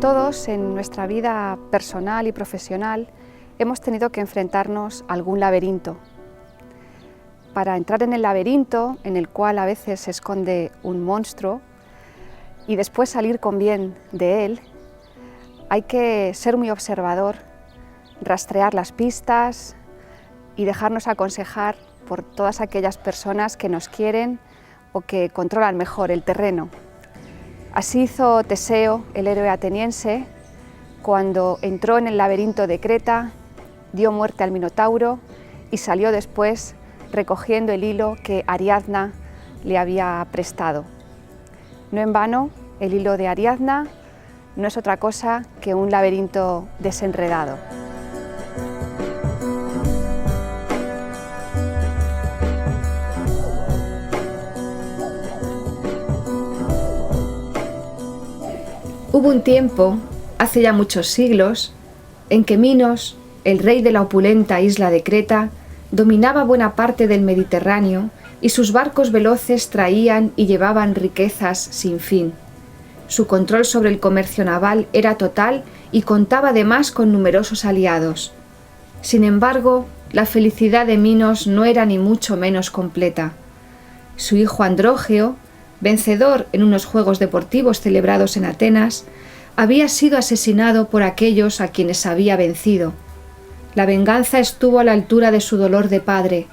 Todos en nuestra vida personal y profesional hemos tenido que enfrentarnos a algún laberinto. Para entrar en el laberinto, en el cual a veces se esconde un monstruo, y después salir con bien de él, hay que ser muy observador, rastrear las pistas y dejarnos aconsejar por todas aquellas personas que nos quieren o que controlan mejor el terreno. Así hizo Teseo, el héroe ateniense, cuando entró en el laberinto de Creta, dio muerte al Minotauro y salió después recogiendo el hilo que Ariadna le había prestado. No en vano, el hilo de Ariadna no es otra cosa que un laberinto desenredado. Hubo un tiempo, hace ya muchos siglos, en que Minos, el rey de la opulenta isla de Creta, dominaba buena parte del Mediterráneo y sus barcos veloces traían y llevaban riquezas sin fin. Su control sobre el comercio naval era total y contaba además con numerosos aliados. Sin embargo, la felicidad de Minos no era ni mucho menos completa. Su hijo Andrógeo, vencedor en unos juegos deportivos celebrados en Atenas, había sido asesinado por aquellos a quienes había vencido. La venganza estuvo a la altura de su dolor de padre.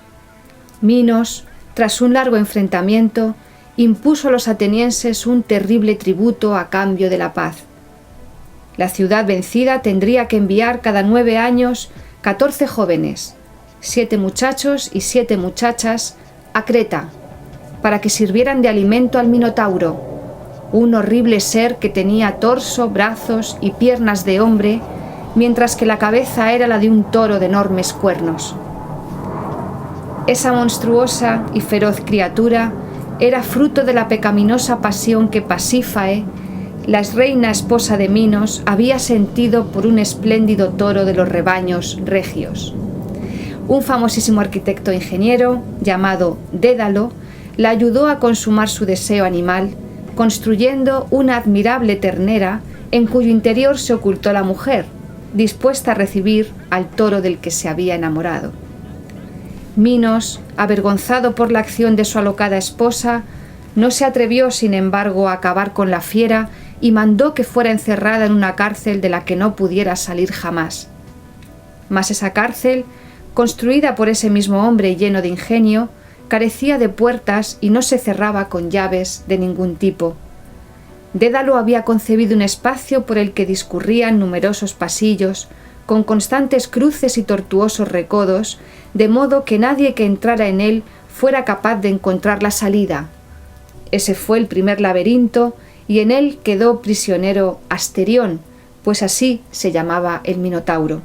Minos, tras un largo enfrentamiento, impuso a los atenienses un terrible tributo a cambio de la paz. La ciudad vencida tendría que enviar cada 9 años 14 jóvenes, 7 muchachos y 7 muchachas, a Creta, para que sirvieran de alimento al Minotauro, un horrible ser que tenía torso, brazos y piernas de hombre, mientras que la cabeza era la de un toro de enormes cuernos. Esa monstruosa y feroz criatura era fruto de la pecaminosa pasión que Pasífae, la reina esposa de Minos, había sentido por un espléndido toro de los rebaños regios. Un famosísimo arquitecto ingeniero, llamado Dédalo, la ayudó a consumar su deseo animal, construyendo una admirable ternera en cuyo interior se ocultó la mujer, dispuesta a recibir al toro del que se había enamorado. Minos, avergonzado por la acción de su alocada esposa, no se atrevió, sin embargo, a acabar con la fiera y mandó que fuera encerrada en una cárcel de la que no pudiera salir jamás. Mas esa cárcel, construida por ese mismo hombre lleno de ingenio, carecía de puertas y no se cerraba con llaves de ningún tipo. Dédalo había concebido un espacio por el que discurrían numerosos pasillos, con constantes cruces y tortuosos recodos, de modo que nadie que entrara en él fuera capaz de encontrar la salida. Ese fue el primer laberinto, y en él quedó prisionero Asterión, pues así se llamaba el Minotauro.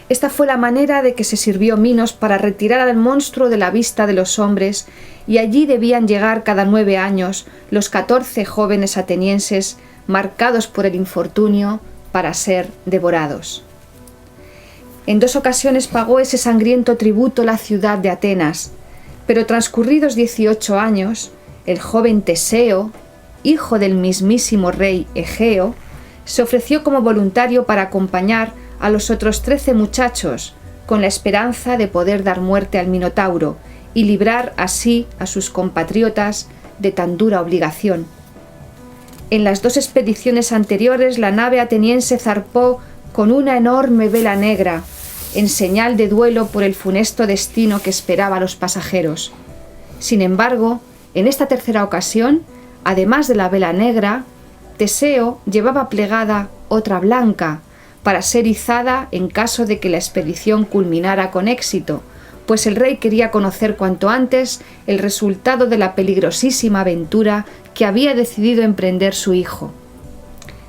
Esta fue la manera de que se sirvió Minos para retirar al monstruo de la vista de los hombres, y allí debían llegar cada 9 años los 14 jóvenes atenienses marcados por el infortunio para ser devorados. En 2 ocasiones pagó ese sangriento tributo la ciudad de Atenas, pero transcurridos 18 años, el joven Teseo, hijo del mismísimo rey Egeo, se ofreció como voluntario para acompañar a los otros 13 muchachos, con la esperanza de poder dar muerte al Minotauro y librar así a sus compatriotas de tan dura obligación. En las 2 expediciones anteriores la nave ateniense zarpó con una enorme vela negra, en señal de duelo por el funesto destino que esperaba a los pasajeros. Sin embargo, en esta tercera ocasión, además de la vela negra, Teseo llevaba plegada otra blanca, para ser izada en caso de que la expedición culminara con éxito, pues el rey quería conocer cuanto antes el resultado de la peligrosísima aventura que había decidido emprender su hijo.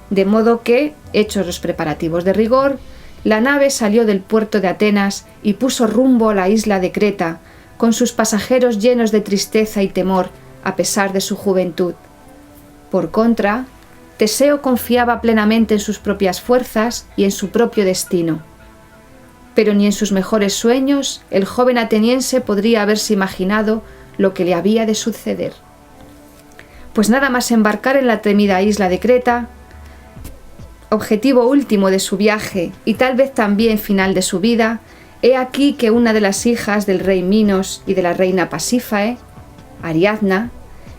De modo que, hechos los preparativos de rigor, la nave salió del puerto de Atenas y puso rumbo a la isla de Creta, con sus pasajeros llenos de tristeza y temor, a pesar de su juventud. Por contra, Teseo confiaba plenamente en sus propias fuerzas y en su propio destino. Pero ni en sus mejores sueños el joven ateniense podría haberse imaginado lo que le había de suceder. Pues nada más embarcar en la temida isla de Creta, objetivo último de su viaje y tal vez también final de su vida, he aquí que una de las hijas del rey Minos y de la reina Pasífae, Ariadna,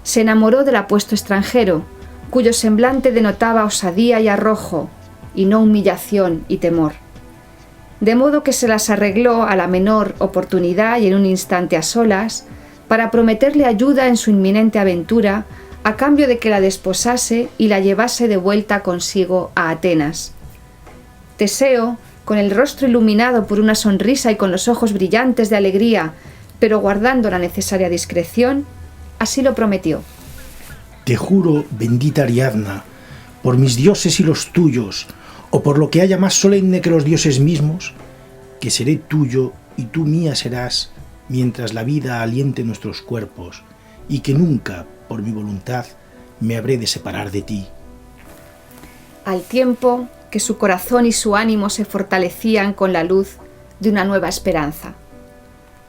se enamoró del apuesto extranjero, cuyo semblante denotaba osadía y arrojo, y no humillación y temor. De modo que se las arregló a la menor oportunidad y en un instante a solas, para prometerle ayuda en su inminente aventura, a cambio de que la desposase y la llevase de vuelta consigo a Atenas. Teseo, con el rostro iluminado por una sonrisa y con los ojos brillantes de alegría, pero guardando la necesaria discreción, así lo prometió. Te juro, bendita Ariadna, por mis dioses y los tuyos, o por lo que haya más solemne que los dioses mismos, que seré tuyo y tú mía serás, mientras la vida aliente nuestros cuerpos, y que nunca, por mi voluntad, me habré de separar de ti. Al tiempo que su corazón y su ánimo se fortalecían con la luz de una nueva esperanza.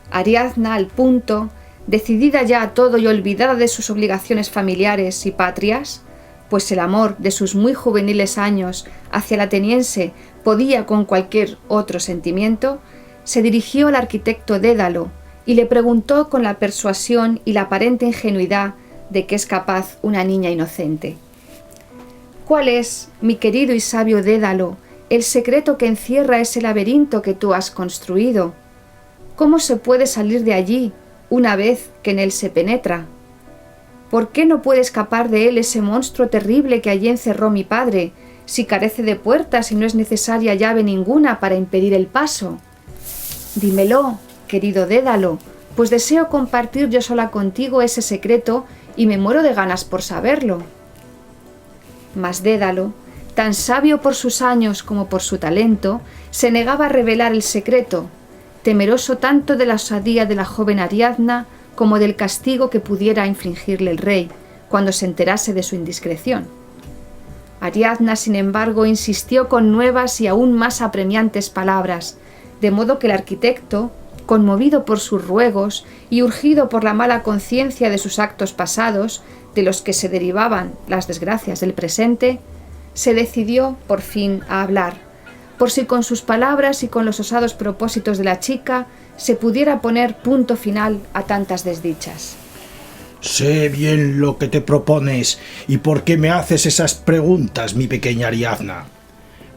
Ariadna, al punto, decidida ya a todo y olvidada de sus obligaciones familiares y patrias, pues el amor de sus muy juveniles años hacia el ateniense podía con cualquier otro sentimiento, se dirigió al arquitecto Dédalo y le preguntó con la persuasión y la aparente ingenuidad de que es capaz una niña inocente. ¿Cuál es, mi querido y sabio Dédalo, el secreto que encierra ese laberinto que tú has construido? ¿Cómo se puede salir de allí una vez que en él se penetra? ¿Por qué no puede escapar de él ese monstruo terrible que allí encerró mi padre, si carece de puertas y no es necesaria llave ninguna para impedir el paso? Dímelo, querido Dédalo, pues deseo compartir yo sola contigo ese secreto y me muero de ganas por saberlo. Mas Dédalo, tan sabio por sus años como por su talento, se negaba a revelar el secreto, temeroso tanto de la osadía de la joven Ariadna como del castigo que pudiera infligirle el rey cuando se enterase de su indiscreción. Ariadna, sin embargo, insistió con nuevas y aún más apremiantes palabras, de modo que el arquitecto, conmovido por sus ruegos y urgido por la mala conciencia de sus actos pasados, de los que se derivaban las desgracias del presente, se decidió por fin a hablar, por si con sus palabras y con los osados propósitos de la chica se pudiera poner punto final a tantas desdichas. Sé bien lo que te propones y por qué me haces esas preguntas, mi pequeña Ariadna,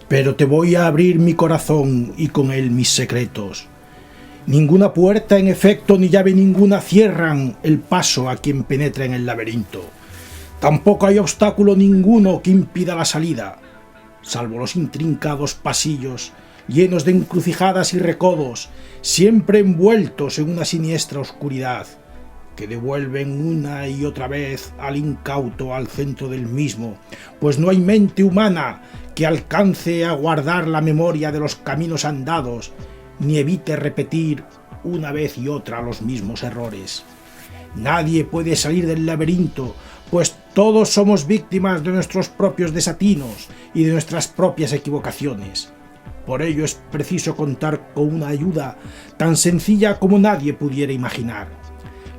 pero te voy a abrir mi corazón y con él mis secretos. Ninguna puerta, en efecto, ni llave ninguna cierran el paso a quien penetra en el laberinto. Tampoco hay obstáculo ninguno que impida la salida, salvo los intrincados pasillos, llenos de encrucijadas y recodos, siempre envueltos en una siniestra oscuridad, que devuelven una y otra vez al incauto al centro del mismo, pues no hay mente humana que alcance a guardar la memoria de los caminos andados, ni evite repetir una vez y otra los mismos errores. Nadie puede salir del laberinto, pues todos somos víctimas de nuestros propios desatinos y de nuestras propias equivocaciones. Por ello es preciso contar con una ayuda tan sencilla como nadie pudiera imaginar.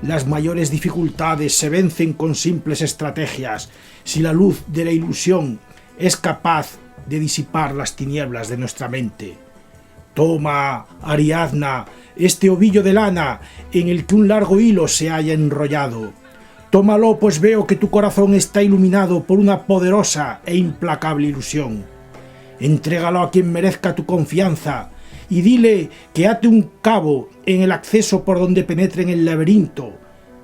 Las mayores dificultades se vencen con simples estrategias, si la luz de la ilusión es capaz de disipar las tinieblas de nuestra mente. Toma, Ariadna, este ovillo de lana en el que un largo hilo se haya enrollado. Tómalo, pues veo que tu corazón está iluminado por una poderosa e implacable ilusión. Entrégalo a quien merezca tu confianza y dile que ate un cabo en el acceso por donde penetre en el laberinto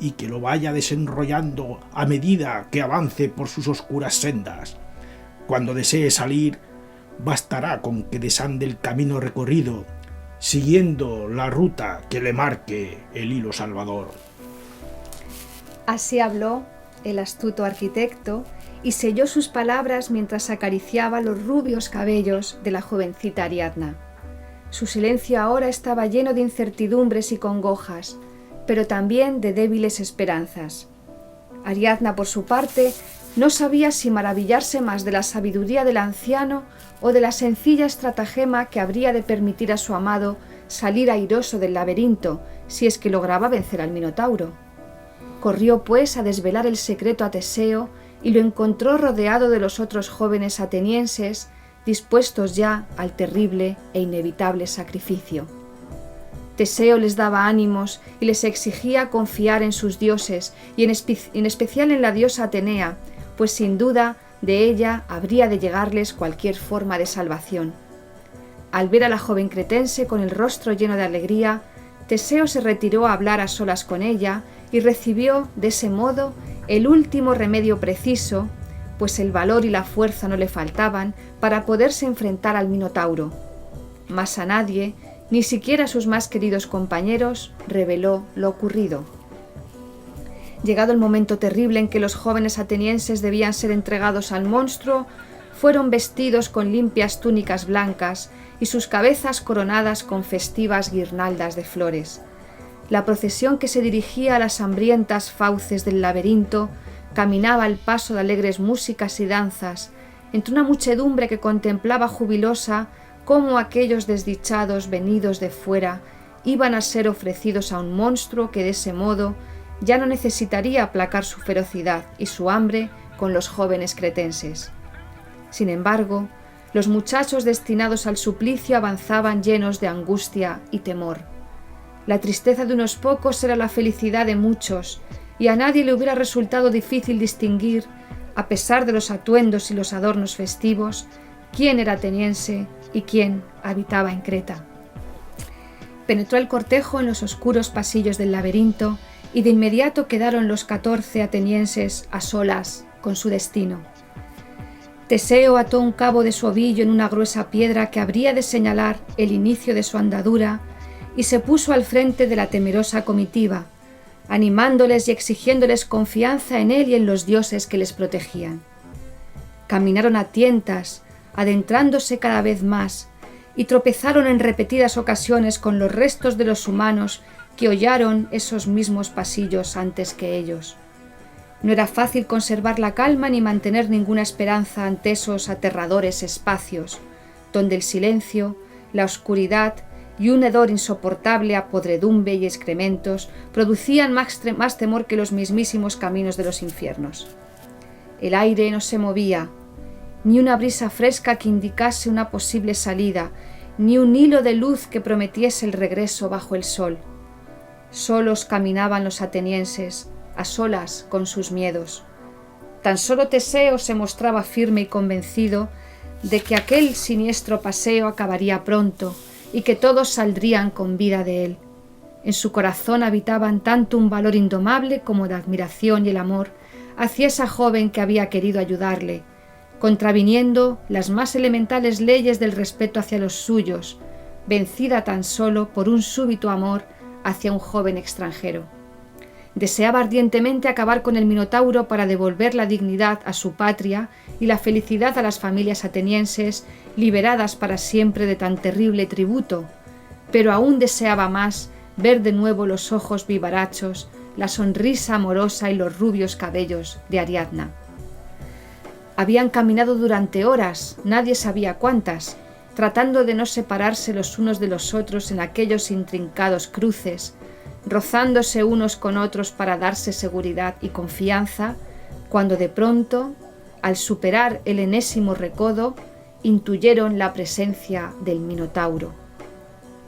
y que lo vaya desenrollando a medida que avance por sus oscuras sendas. Cuando desee salir, bastará con que desande el camino recorrido, siguiendo la ruta que le marque el hilo salvador. Así habló el astuto arquitecto y selló sus palabras mientras acariciaba los rubios cabellos de la jovencita Ariadna. Su silencio ahora estaba lleno de incertidumbres y congojas, pero también de débiles esperanzas. Ariadna, por su parte, no sabía si maravillarse más de la sabiduría del anciano o de la sencilla estratagema que habría de permitir a su amado salir airoso del laberinto, si es que lograba vencer al Minotauro. Corrió, pues, a desvelar el secreto a Teseo y lo encontró rodeado de los otros jóvenes atenienses, dispuestos ya al terrible e inevitable sacrificio. Teseo les daba ánimos y les exigía confiar en sus dioses y en especial en la diosa Atenea, pues sin duda de ella habría de llegarles cualquier forma de salvación. Al ver a la joven cretense con el rostro lleno de alegría, Teseo se retiró a hablar a solas con ella y recibió de ese modo el último remedio preciso, pues el valor y la fuerza no le faltaban para poderse enfrentar al Minotauro. Mas a nadie, ni siquiera a sus más queridos compañeros, reveló lo ocurrido. Llegado el momento terrible en que los jóvenes atenienses debían ser entregados al monstruo, fueron vestidos con limpias túnicas blancas y sus cabezas coronadas con festivas guirnaldas de flores. La procesión que se dirigía a las hambrientas fauces del laberinto caminaba al paso de alegres músicas y danzas, entre una muchedumbre que contemplaba jubilosa cómo aquellos desdichados venidos de fuera iban a ser ofrecidos a un monstruo que de ese modo ya no necesitaría aplacar su ferocidad y su hambre con los jóvenes cretenses. Sin embargo, los muchachos destinados al suplicio avanzaban llenos de angustia y temor. La tristeza de unos pocos era la felicidad de muchos, y a nadie le hubiera resultado difícil distinguir, a pesar de los atuendos y los adornos festivos, quién era ateniense y quién habitaba en Creta. Penetró el cortejo en los oscuros pasillos del laberinto y de inmediato quedaron los 14 atenienses a solas con su destino. Teseo ató un cabo de su ovillo en una gruesa piedra que habría de señalar el inicio de su andadura y se puso al frente de la temerosa comitiva, animándoles y exigiéndoles confianza en él y en los dioses que les protegían. Caminaron a tientas, adentrándose cada vez más, y tropezaron en repetidas ocasiones con los restos de los humanos que hollaron esos mismos pasillos antes que ellos. No era fácil conservar la calma ni mantener ninguna esperanza ante esos aterradores espacios, donde el silencio, la oscuridad y un hedor insoportable a podredumbre y excrementos producían más temor que los mismísimos caminos de los infiernos. El aire no se movía, ni una brisa fresca que indicase una posible salida, ni un hilo de luz que prometiese el regreso bajo el sol. Solos caminaban los atenienses, a solas con sus miedos. Tan solo Teseo se mostraba firme y convencido de que aquel siniestro paseo acabaría pronto y que todos saldrían con vida de él. En su corazón habitaban tanto un valor indomable como la admiración y el amor hacia esa joven que había querido ayudarle, contraviniendo las más elementales leyes del respeto hacia los suyos, vencida tan solo por un súbito amor hacia un joven extranjero. Deseaba ardientemente acabar con el Minotauro para devolver la dignidad a su patria y la felicidad a las familias atenienses, liberadas para siempre de tan terrible tributo, pero aún deseaba más ver de nuevo los ojos vivarachos, la sonrisa amorosa y los rubios cabellos de Ariadna. Habían caminado durante horas, nadie sabía cuántas, tratando de no separarse los unos de los otros en aquellos intrincados cruces, rozándose unos con otros para darse seguridad y confianza, cuando de pronto, al superar el enésimo recodo, intuyeron la presencia del Minotauro.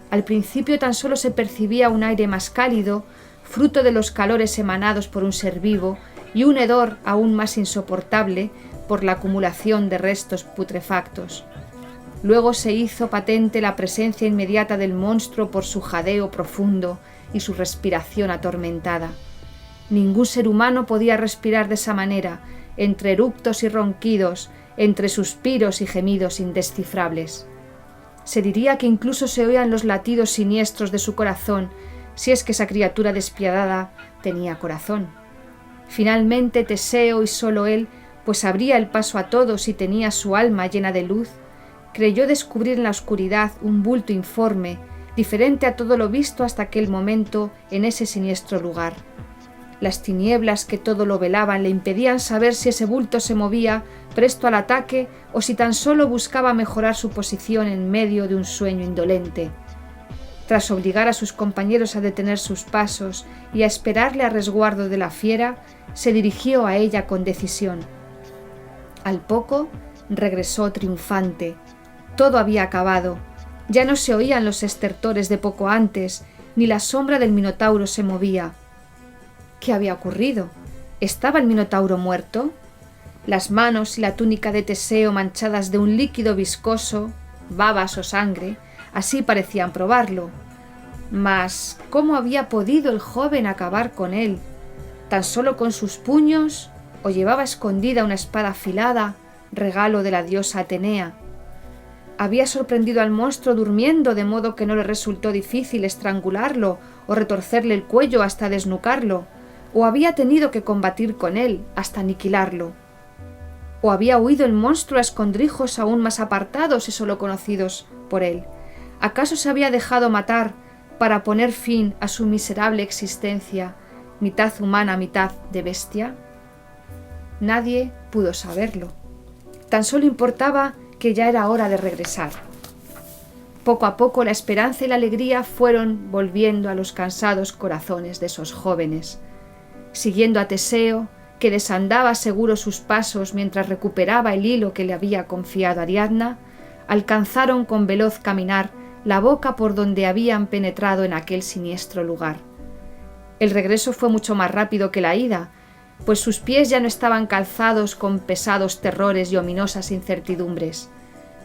Al principio tan solo se percibía un aire más cálido, fruto de los calores emanados por un ser vivo, y un hedor aún más insoportable por la acumulación de restos putrefactos. Luego se hizo patente la presencia inmediata del monstruo por su jadeo profundo y su respiración atormentada. Ningún ser humano podía respirar de esa manera, entre eructos y ronquidos, entre suspiros y gemidos indescifrables. Se diría que incluso se oían los latidos siniestros de su corazón, si es que esa criatura despiadada tenía corazón. Finalmente Teseo, y solo él, pues abría el paso a todos y tenía su alma llena de luz, creyó descubrir en la oscuridad un bulto informe, diferente a todo lo visto hasta aquel momento en ese siniestro lugar. Las tinieblas que todo lo velaban le impedían saber si ese bulto se movía presto al ataque o si tan solo buscaba mejorar su posición en medio de un sueño indolente. Tras obligar a sus compañeros a detener sus pasos y a esperarle a resguardo de la fiera, se dirigió a ella con decisión. Al poco, regresó triunfante. Todo había acabado. Ya no se oían los estertores de poco antes, ni la sombra del Minotauro se movía. ¿Qué había ocurrido? ¿Estaba el Minotauro muerto? Las manos y la túnica de Teseo manchadas de un líquido viscoso, babas o sangre, así parecían probarlo. Mas, ¿cómo había podido el joven acabar con él? ¿Tan solo con sus puños? ¿O llevaba escondida una espada afilada, regalo de la diosa Atenea? ¿Había sorprendido al monstruo durmiendo de modo que no le resultó difícil estrangularlo o retorcerle el cuello hasta desnucarlo? ¿O había tenido que combatir con él hasta aniquilarlo? ¿O había huido el monstruo a escondrijos aún más apartados y solo conocidos por él? ¿Acaso se había dejado matar para poner fin a su miserable existencia, mitad humana, mitad de bestia? Nadie pudo saberlo. Tan solo importaba que ya era hora de regresar. Poco a poco la esperanza y la alegría fueron volviendo a los cansados corazones de esos jóvenes. Siguiendo a Teseo, que desandaba seguro sus pasos mientras recuperaba el hilo que le había confiado Ariadna, alcanzaron con veloz caminar la boca por donde habían penetrado en aquel siniestro lugar. El regreso fue mucho más rápido que la ida, pues sus pies ya no estaban calzados con pesados terrores y ominosas incertidumbres.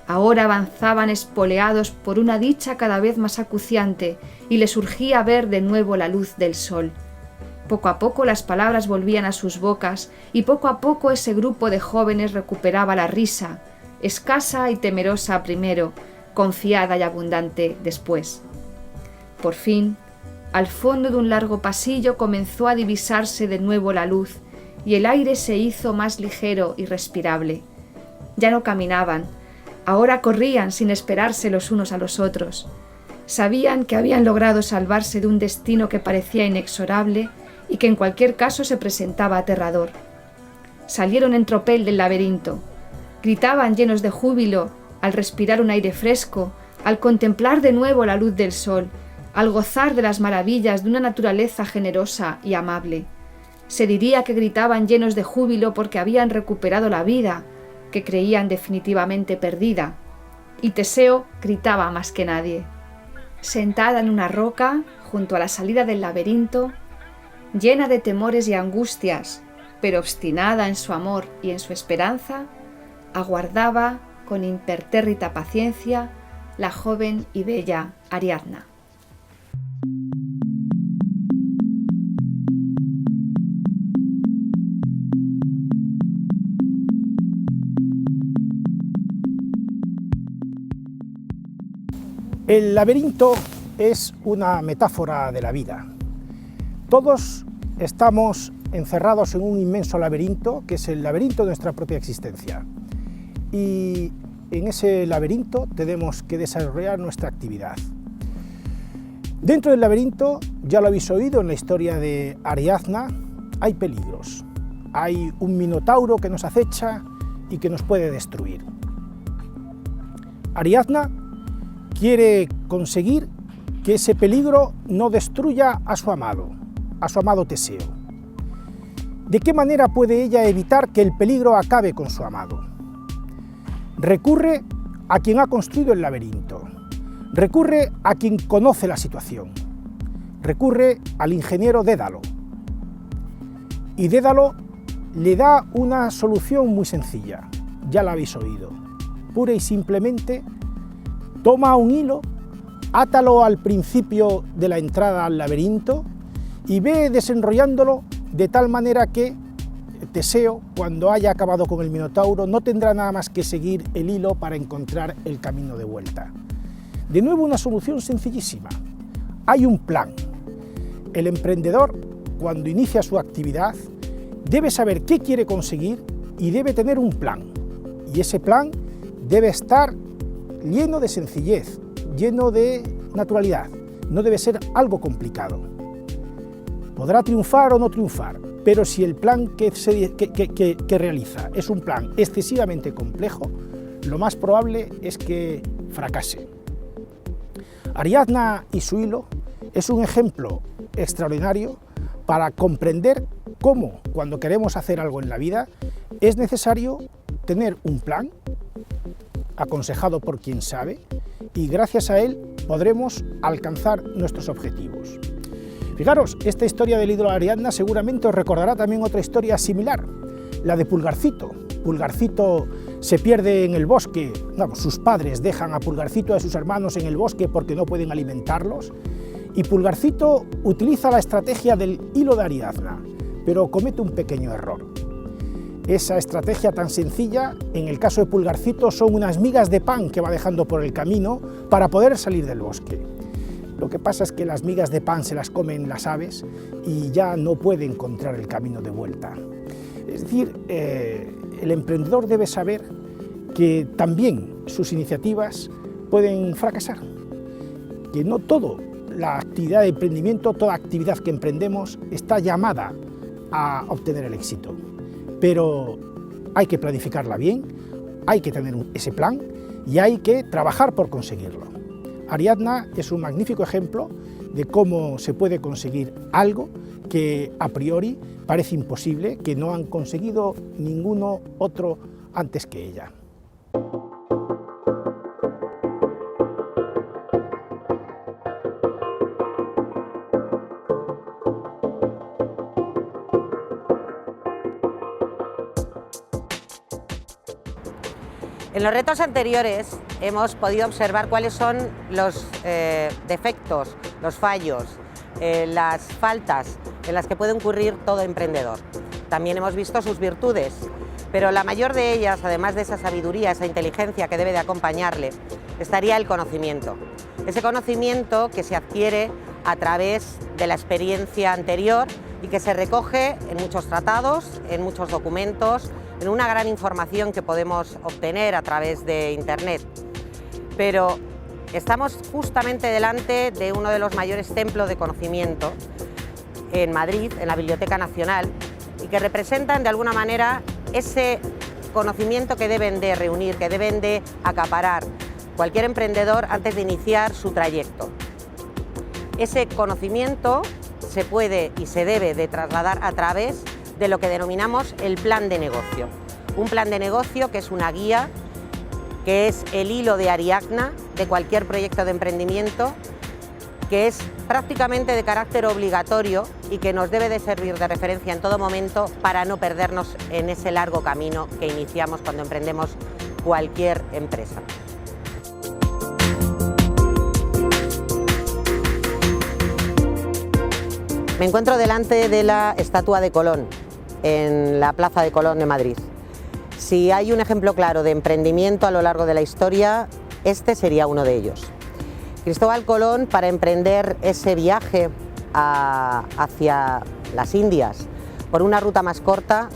Ahora avanzaban espoleados por una dicha cada vez más acuciante y les urgía ver de nuevo la luz del sol. Poco a poco las palabras volvían a sus bocas y poco a poco ese grupo de jóvenes recuperaba la risa, escasa y temerosa primero, confiada y abundante después. Por fin, al fondo de un largo pasillo comenzó a divisarse de nuevo la luz y el aire se hizo más ligero y respirable. Ya no caminaban, ahora corrían sin esperarse los unos a los otros. Sabían que habían logrado salvarse de un destino que parecía inexorable y que en cualquier caso se presentaba aterrador. Salieron en tropel del laberinto. Gritaban llenos de júbilo al respirar un aire fresco, al contemplar de nuevo la luz del sol, al gozar de las maravillas de una naturaleza generosa y amable. Se diría que gritaban llenos de júbilo porque habían recuperado la vida, que creían definitivamente perdida. Y Teseo gritaba más que nadie. Sentada en una roca, junto a la salida del laberinto, llena de temores y angustias, pero obstinada en su amor y en su esperanza, aguardaba con impertérrita paciencia la joven y bella Ariadna. El laberinto es una metáfora de la vida. Todos estamos encerrados en un inmenso laberinto, que es el laberinto de nuestra propia existencia. Y en ese laberinto tenemos que desarrollar nuestra actividad. Dentro del laberinto, ya lo habéis oído en la historia de Ariadna, hay peligros. Hay un minotauro que nos acecha y que nos puede destruir. Ariadna quiere conseguir que ese peligro no destruya a su amado Teseo. ¿De qué manera puede ella evitar que el peligro acabe con su amado? Recurre a quien ha construido el laberinto, recurre a quien conoce la situación, recurre al ingeniero Dédalo. Y Dédalo le da una solución muy sencilla, ya la habéis oído, pura y simplemente toma un hilo, átalo al principio de la entrada al laberinto y ve desenrollándolo de tal manera que Teseo, cuando haya acabado con el Minotauro, no tendrá nada más que seguir el hilo para encontrar el camino de vuelta. De nuevo, una solución sencillísima. Hay un plan. El emprendedor, cuando inicia su actividad, debe saber qué quiere conseguir y debe tener un plan. Y ese plan debe estar lleno de sencillez, lleno de naturalidad. No debe ser algo complicado. Podrá triunfar o no triunfar, pero si el plan que realiza es un plan excesivamente complejo, lo más probable es que fracase. Ariadna y su hilo es un ejemplo extraordinario para comprender cómo, cuando queremos hacer algo en la vida, es necesario tener un plan aconsejado por quien sabe, y gracias a él podremos alcanzar nuestros objetivos. Fijaros, esta historia del ídolo de Ariadna seguramente os recordará también otra historia similar, la de Pulgarcito. Pulgarcito se pierde en el bosque, sus padres dejan a Pulgarcito y a sus hermanos en el bosque porque no pueden alimentarlos, y Pulgarcito utiliza la estrategia del hilo de Ariadna, pero comete un pequeño error. Esa estrategia tan sencilla, en el caso de Pulgarcito, son unas migas de pan que va dejando por el camino para poder salir del bosque. Lo que pasa es que las migas de pan se las comen las aves y ya no puede encontrar el camino de vuelta. Es decir, el emprendedor debe saber que también sus iniciativas pueden fracasar, que no toda la actividad de emprendimiento, toda actividad que emprendemos está llamada a obtener el éxito, pero hay que planificarla bien, hay que tener ese plan y hay que trabajar por conseguirlo. Ariadna es un magnífico ejemplo de cómo se puede conseguir algo que a priori parece imposible, que no han conseguido ninguno otro antes que ella. En los retos anteriores hemos podido observar cuáles son los defectos, los fallos, las faltas en las que puede incurrir todo emprendedor. También hemos visto sus virtudes, pero la mayor de ellas, además de esa sabiduría, esa inteligencia que debe de acompañarle, estaría el conocimiento. Ese conocimiento que se adquiere a través de la experiencia anterior y que se recoge en muchos tratados, en muchos documentos, en una gran información que podemos obtener a través de Internet. Pero estamos justamente delante de uno de los mayores templos de conocimiento en Madrid, en la Biblioteca Nacional, y que representan de alguna manera ese conocimiento que deben de reunir, que deben de acaparar cualquier emprendedor antes de iniciar su trayecto. Ese conocimiento se puede y se debe de trasladar a través de lo que denominamos el plan de negocio. Un plan de negocio que es una guía, que es el hilo de Ariadna de cualquier proyecto de emprendimiento, que es prácticamente de carácter obligatorio y que nos debe de servir de referencia en todo momento para no perdernos en ese largo camino que iniciamos cuando emprendemos cualquier empresa. Me encuentro delante de la estatua de Colón, en la Plaza de Colón de Madrid. Si hay un ejemplo claro de emprendimiento a lo largo de la historia, este sería uno de ellos. Cristóbal Colón, para emprender ese viaje hacia las Indias por una ruta más corta,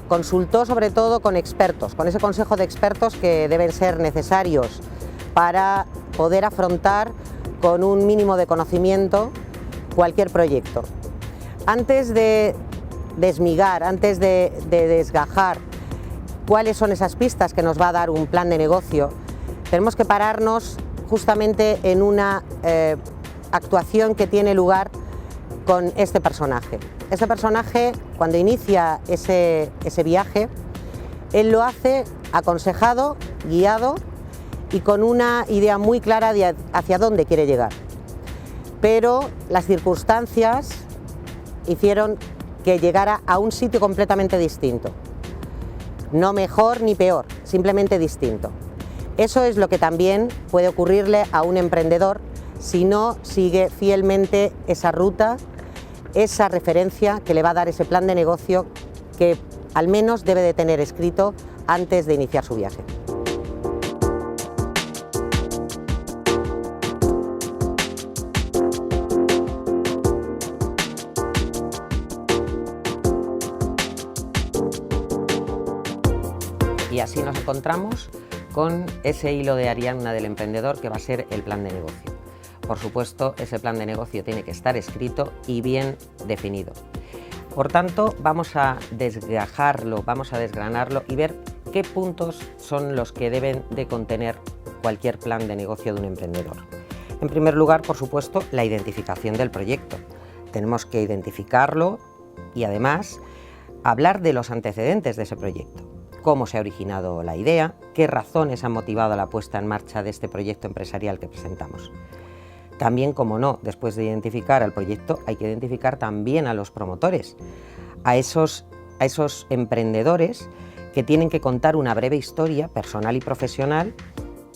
consultó sobre todo con expertos, con ese consejo de expertos que deben ser necesarios para poder afrontar con un mínimo de conocimiento cualquier proyecto. Antes de desmigar, antes de desgajar cuáles son esas pistas que nos va a dar un plan de negocio, tenemos que pararnos justamente en una actuación que tiene lugar con este personaje. Este personaje, cuando inicia ese viaje, él lo hace aconsejado, guiado y con una idea muy clara de hacia dónde quiere llegar. Pero las circunstancias hicieron que llegara a un sitio completamente distinto. No mejor ni peor, simplemente distinto. Eso es lo que también puede ocurrirle a un emprendedor si no sigue fielmente esa ruta, esa referencia que le va a dar ese plan de negocio que al menos debe de tener escrito antes de iniciar su viaje. Y así nos encontramos con ese hilo de Ariadna del emprendedor que va a ser el plan de negocio. Por supuesto, ese plan de negocio tiene que estar escrito y bien definido. Por tanto, vamos a desgajarlo, vamos a desgranarlo y ver qué puntos son los que deben de contener cualquier plan de negocio de un emprendedor. En primer lugar, por supuesto, la identificación del proyecto. Tenemos que identificarlo y además hablar de los antecedentes de ese proyecto. cómo se ha originado la idea, qué razones han motivado la puesta en marcha de este proyecto empresarial que presentamos. También, como no, después de identificar al proyecto, hay que identificar también a los promotores, a esos emprendedores que tienen que contar una breve historia personal y profesional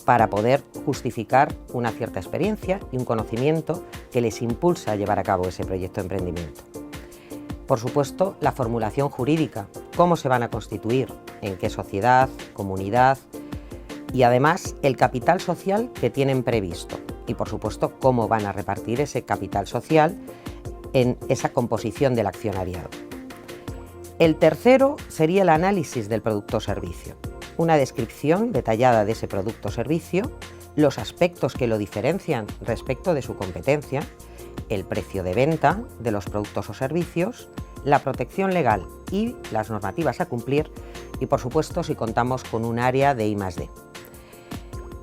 para poder justificar una cierta experiencia y un conocimiento que les impulsa a llevar a cabo ese proyecto de emprendimiento. Por supuesto, la formulación jurídica, cómo se van a constituir, en qué sociedad, comunidad y además el capital social que tienen previsto y por supuesto cómo van a repartir ese capital social en esa composición del accionariado. El tercero sería el análisis del producto o servicio, una descripción detallada de ese producto o servicio, los aspectos que lo diferencian respecto de su competencia, el precio de venta de los productos o servicios, la protección legal y las normativas a cumplir y, por supuesto, si contamos con un área de I+D.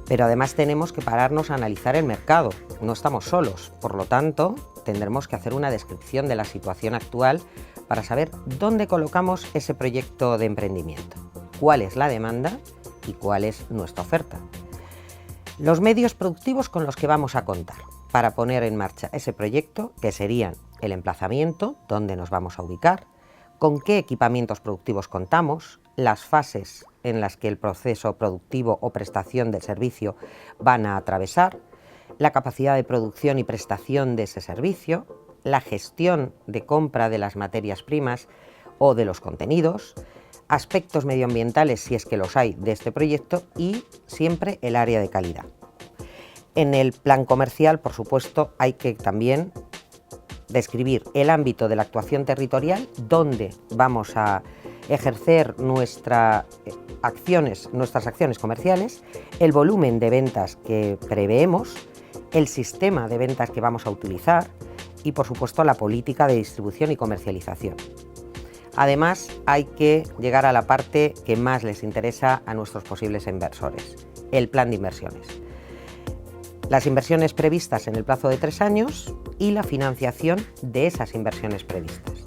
Pero además tenemos que pararnos a analizar el mercado, no estamos solos, por lo tanto, tendremos que hacer una descripción de la situación actual para saber dónde colocamos ese proyecto de emprendimiento, cuál es la demanda y cuál es nuestra oferta. Los medios productivos con los que vamos a contar para poner en marcha ese proyecto, que serían el emplazamiento, dónde nos vamos a ubicar, con qué equipamientos productivos contamos, las fases en las que el proceso productivo o prestación del servicio van a atravesar, la capacidad de producción y prestación de ese servicio, la gestión de compra de las materias primas o de los contenidos, aspectos medioambientales, si es que los hay, de este proyecto y siempre el área de calidad. En el plan comercial, por supuesto, hay que también describir el ámbito de la actuación territorial, donde vamos a ejercer nuestras acciones comerciales, el volumen de ventas que preveemos, el sistema de ventas que vamos a utilizar y, por supuesto, la política de distribución y comercialización. Además, hay que llegar a la parte que más les interesa a nuestros posibles inversores, el plan de inversiones. Las inversiones previstas en el plazo de 3 años y la financiación de esas inversiones previstas.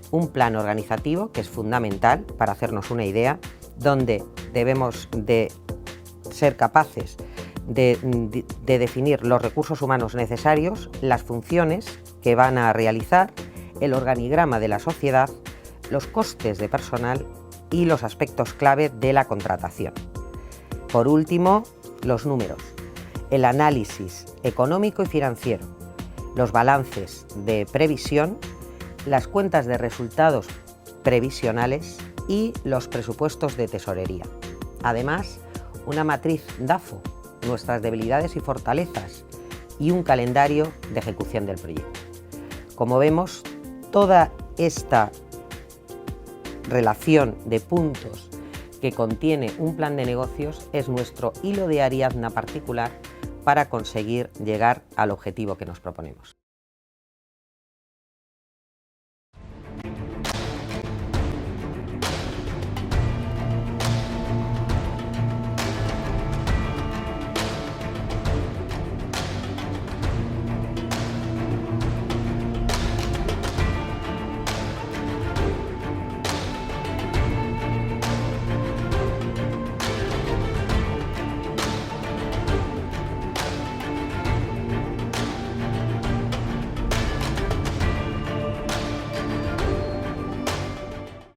Un plan organizativo que es fundamental para hacernos una idea, donde debemos de ser capaces de definir los recursos humanos necesarios, las funciones que van a realizar, el organigrama de la sociedad, los costes de personal y los aspectos clave de la contratación. Por último, los números, el análisis económico y financiero, los balances de previsión, las cuentas de resultados previsionales y los presupuestos de tesorería. Además, una matriz DAFO, nuestras debilidades y fortalezas y un calendario de ejecución del proyecto. Como vemos, toda esta relación de puntos que contiene un plan de negocios es nuestro hilo de Ariadna particular para conseguir llegar al objetivo que nos proponemos.